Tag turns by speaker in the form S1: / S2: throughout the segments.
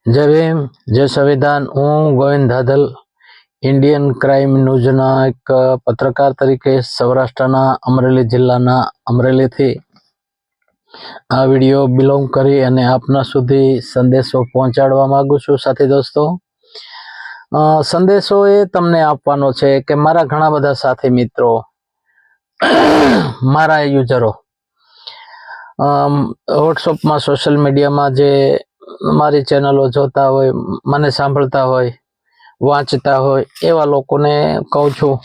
S1: જય ભીમ, જય સંવિધાન. હું ગોવિંદ ધાધલ, ઇન્ડિયન ક્રાઇમ ન્યૂઝના એક પત્રકાર તરીકે સૌરાષ્ટ્રના અમરેલી જિલ્લાના અમરેલીથી આ વિડીયો બિલોંગ કરી અને આપના સુધી સંદેશો પહોંચાડવા માંગુ છું. સાથી દોસ્તો, સંદેશો એ તમને આપવાનો છે કે મારા ઘણા બધા સાથી મિત્રો, મારા યુઝરો વોટ્સઅપમાં, સોશિયલ મીડિયામાં જે મારી ચેનલો જોતા હોય, મને સાંભળતા હોય, વાંચતા હોય, એવા લોકોને કહું છું.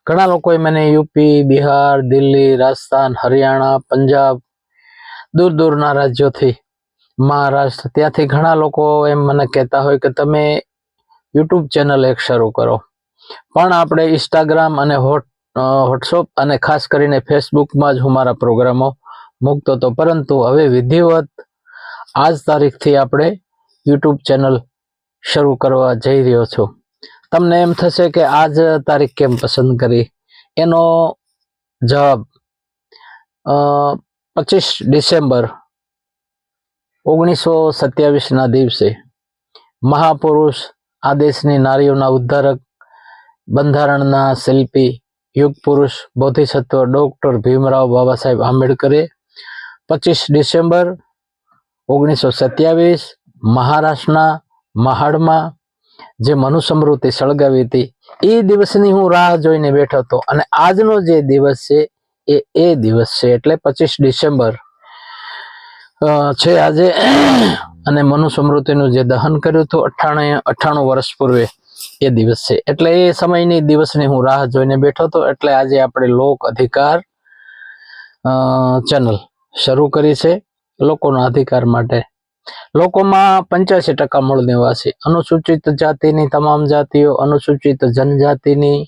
S1: ઘણા લોકોએ મને યુપી, બિહાર, દિલ્હી, રાજસ્થાન, હરિયાણા, પંજાબ, દૂર દૂરના રાજ્યોથી, મહારાષ્ટ્ર, ત્યાંથી ઘણા લોકો એમ મને કહેતા હોય કે તમે યુટ્યુબ ચેનલ એક શરૂ કરો. પણ આપણે ઇન્સ્ટાગ્રામ અને વોટ્સઅપ અને ખાસ કરીને ફેસબુકમાં જ હું મારા પ્રોગ્રામો મૂકતો હતો, પરંતુ હવે વિધિવત આજ તારીખથી આપણે યુટ્યુબ ચેનલ શરૂ કરવા જઈ રહ્યો છું. તમને એમ થશે કે આજ તારીખ કેમ પસંદ કરી? એનો જવાબ 25 ડિસેમ્બર 1927ના દિવસે મહાપુરુષ, આ દેશની નારીઓના ઉદ્ધારક, બંધારણના શિલ્પી, યુગ પુરુષ, બોધિસત્વ ડોક્ટર ભીમરાવ બાબા સાહેબ આંબેડકરે 25 ડિસેમ્બર 1927 મહારાષ્ટ્રના મહાડમાં જે મનુસ્મૃતિ સળગાવી હતી, એ દિવસની હું રાહ જોઈને બેઠો હતો. અને આજનો જે દિવસ છે એ દિવસ છે, એટલે 25 ડિસેમ્બર છે આજે. અને મનુસ્મૃતિનું જે દહન કર્યું હતું 98 વર્ષ પૂર્વે, એ દિવસ છે. એટલે એ સમયની દિવસની હું રાહ જોઈને બેઠો હતો. એટલે આજે આપણે લોક અધિકાર ચેનલ શરૂ કરી છે, લોકોના અધિકાર માટે. લોકોમાં 85% મૂળ નિવાસી, અનુસૂચિત જાતિની તમામ જાતિઓ, અનુસૂચિત જનજાતિની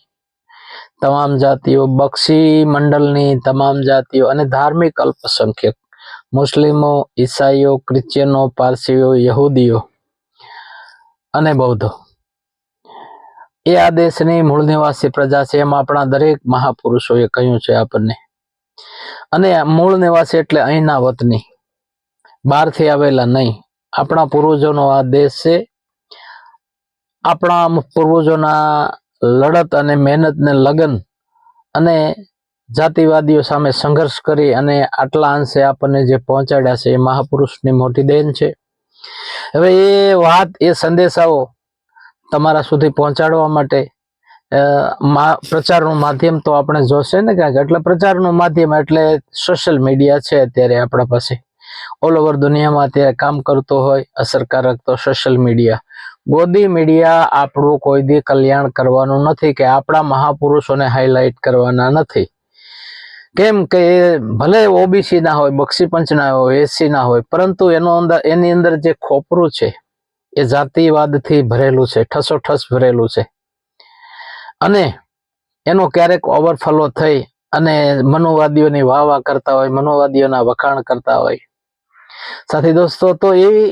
S1: તમામ જાતિઓ, બક્ષી મંડળની તમામ જાતિઓ અને ધાર્મિક અલ્પસંખ્યક, મુસ્લિમો, ઈસાઈઓ, ક્રિશ્ચિયનો, પારસીઓ, યહૂદીઓ અને બૌદ્ધો, એ આ દેશની મૂળ નિવાસી પ્રજા છે. એમાં આપણા દરેક મહાપુરુષોએ કહ્યું છે આપણને. અને મૂળ નિવાસી એટલે અહીંના વતની, બહારથી આવેલા નહીં. આપણા પૂર્વજોનો આ દેશ છે. આપણા પૂર્વજોના લડત અને મહેનત ને લગન અને જાતિવાદીઓ સામે સંઘર્ષ કરી અને આટલા અંશે આપણને જે પહોંચાડ્યા છે, એ મહાપુરુષની મોટી દેન છે. હવે એ વાત, એ સંદેશાઓ તમારા સુધી પહોંચાડવા માટે પ્રચારનું માધ્યમ તો આપણે જોશે ને ક્યાંક. એટલે પ્રચારનું માધ્યમ એટલે સોશિયલ મીડિયા છે અત્યારે આપણા પાસે. ઓલ ઓવર દુનિયામાં અત્યારે કામ કરતો હોય અસરકારક તો સોશિયલ મીડિયા. ગોદી મીડિયા આપણું કોઈ દી કલ્યાણ કરવાનું નથી, કે આપણા મહાપુરુષોને હાઇલાઇટ કરવાના નથી. કેમ કે ભલે ઓબીસી ના હોય, બક્ષી પંચ ના હોય, એસસી ના હોય, પરંતુ એની અંદર જે ખોપરું છે એ જાતિવાદથી ભરેલું છે, ઠસોઠસ ભરેલું છે. અને એનો ક્યારેક ઓવરફ્લો થઈ અને મનોવાદીઓની વાહ કરતા હોય, મનોવાદીઓના વખાણ કરતા હોય. સાથી દોસ્તો, તો એવી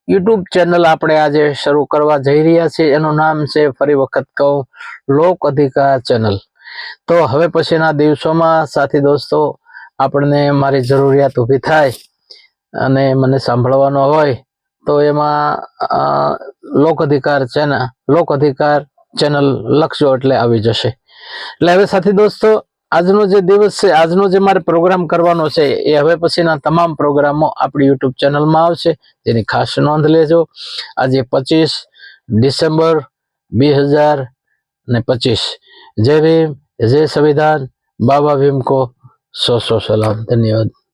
S1: યુટ્યુબ ચેનલ આપણે આજે શરૂ કરવા જઈ રહ્યા છીએ. એનું નામ છે, ફરી વખત કહું, લોક અધિકાર ચેનલ. તો હવે પછીના દિવસોમાં સાથી દોસ્તો, આપણને મારી જરૂરિયાત ઊભી થાય અને મને સાંભળવાનો હોય તો એમાં લોક અધિકાર ચેનલ લખજો એટલે આવી જશે. એટલે હવે સાથી દોસ્તો, આજનો જે દિવસ છે, આજનો જે મારે પ્રોગ્રામ કરવાનો છે, એ હવે પછીના તમામ પ્રોગ્રામો આપણી યુટ્યુબ ચેનલમાં આવશે, જેની ખાસ નોંધ લેજો. આજે 25 ડિસેમ્બર 2025. જય ભીમ, જય સંવિધાન. બાબા ભીમ કો 100 સલામ. ધન્યવાદ.